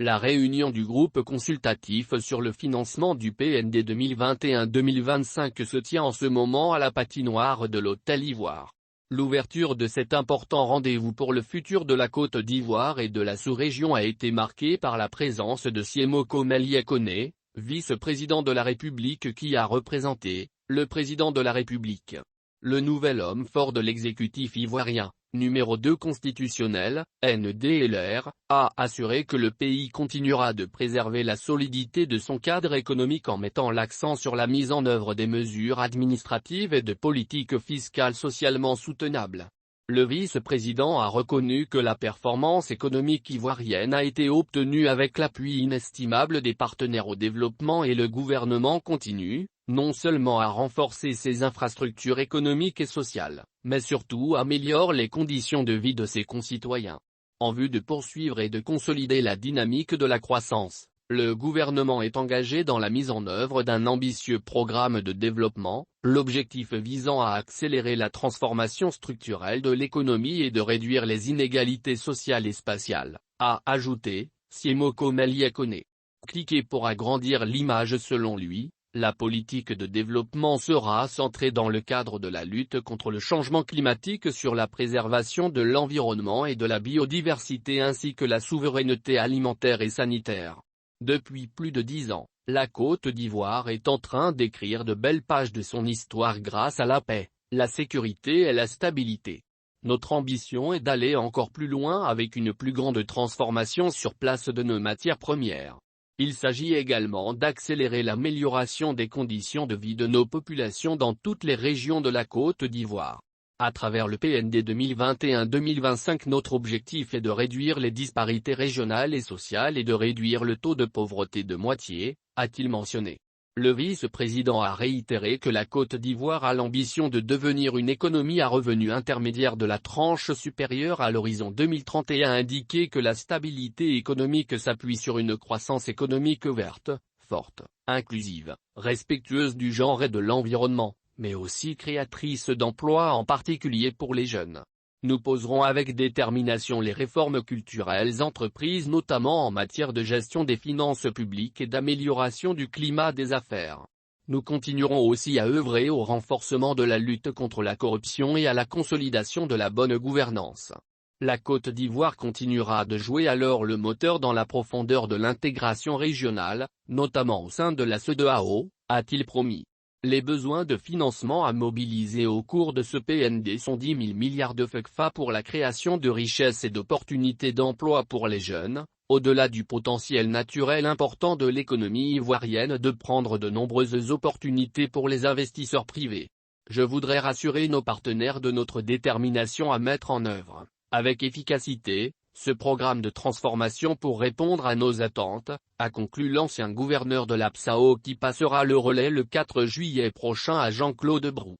La réunion du groupe consultatif sur le financement du PND 2021-2025 se tient en ce moment à la patinoire de l'Hôtel Ivoire. L'ouverture de cet important rendez-vous pour le futur de la Côte d'Ivoire et de la sous-région a été marquée par la présence de Siemoko Melia-Koné, vice-président de la République qui a représenté le président de la République. Le nouvel homme fort de l'exécutif ivoirien, numéro 2 constitutionnel, NDLR, a assuré que le pays continuera de préserver la solidité de son cadre économique en mettant l'accent sur la mise en œuvre des mesures administratives et de politiques fiscales socialement soutenables. Le vice-président a reconnu que la performance économique ivoirienne a été obtenue avec l'appui inestimable des partenaires au développement et le gouvernement continue, non seulement à renforcer ses infrastructures économiques et sociales, mais surtout améliore les conditions de vie de ses concitoyens. En vue de poursuivre et de consolider la dynamique de la croissance, le gouvernement est engagé dans la mise en œuvre d'un ambitieux programme de développement, l'objectif visant à accélérer la transformation structurelle de l'économie et de réduire les inégalités sociales et spatiales, a ajouté Siemoko Melia-Koné. Cliquez pour agrandir l'image. Selon lui, la politique de développement sera centrée dans le cadre de la lutte contre le changement climatique sur la préservation de l'environnement et de la biodiversité ainsi que la souveraineté alimentaire et sanitaire. Depuis plus de 10 ans, la Côte d'Ivoire est en train d'écrire de belles pages de son histoire grâce à la paix, la sécurité et la stabilité. Notre ambition est d'aller encore plus loin avec une plus grande transformation sur place de nos matières premières. Il s'agit également d'accélérer l'amélioration des conditions de vie de nos populations dans toutes les régions de la Côte d'Ivoire. À travers le PND 2021-2025, notre objectif est de réduire les disparités régionales et sociales et de réduire le taux de pauvreté de moitié, a-t-il mentionné. Le vice-président a réitéré que la Côte d'Ivoire a l'ambition de devenir une économie à revenu intermédiaire de la tranche supérieure à l'horizon 2030 et a indiqué que la stabilité économique s'appuie sur une croissance économique verte, forte, inclusive, respectueuse du genre et de l'environnement, mais aussi créatrice d'emplois en particulier pour les jeunes. Nous poserons avec détermination les réformes culturelles entreprises notamment en matière de gestion des finances publiques et d'amélioration du climat des affaires. Nous continuerons aussi à œuvrer au renforcement de la lutte contre la corruption et à la consolidation de la bonne gouvernance. La Côte d'Ivoire continuera de jouer alors le moteur dans la profondeur de l'intégration régionale, notamment au sein de la CEDEAO, a-t-il promis. Les besoins de financement à mobiliser au cours de ce PND sont 10 000 milliards de CFA pour la création de richesses et d'opportunités d'emploi pour les jeunes, au-delà du potentiel naturel important de l'économie ivoirienne de prendre de nombreuses opportunités pour les investisseurs privés. Je voudrais rassurer nos partenaires de notre détermination à mettre en œuvre, avec efficacité, ce programme de transformation pour répondre à nos attentes, a conclu l'ancien gouverneur de l'Absao qui passera le relais le 4 juillet prochain à Jean-Claude Brou.